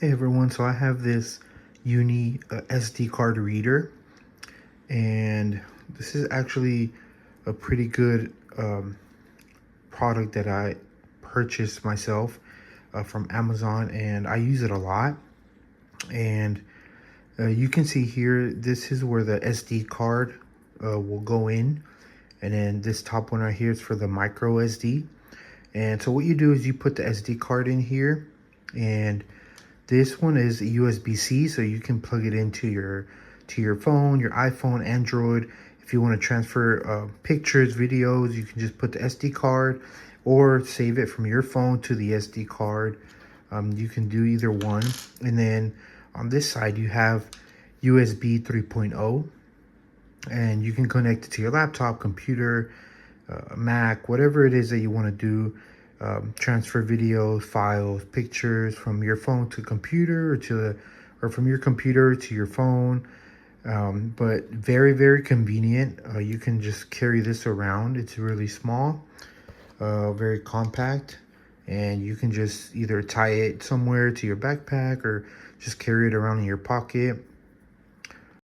Hey everyone, so I have this UNI SD card reader, and this is actually a pretty good product that I purchased myself from Amazon, and I use it a lot. And you can see here, this is where the SD card will go in, and then this top one right here is for the micro SD. And so what you do is you put the SD card in here, and this one is USB-C, so you can plug it into your phone, your iPhone, Android. If you want to transfer pictures, videos, you can just put the SD card or save it from your phone to the SD card. You can do either one. And then on this side, you have USB 3.0, and you can connect it to your laptop, computer, Mac, whatever it is that you want to do. Transfer videos, files, pictures from your phone to computer, or from your computer to your phone. But very convenient. You can just carry this around. It's really small, very compact, and you can just either tie it somewhere to your backpack or just carry it around in your pocket.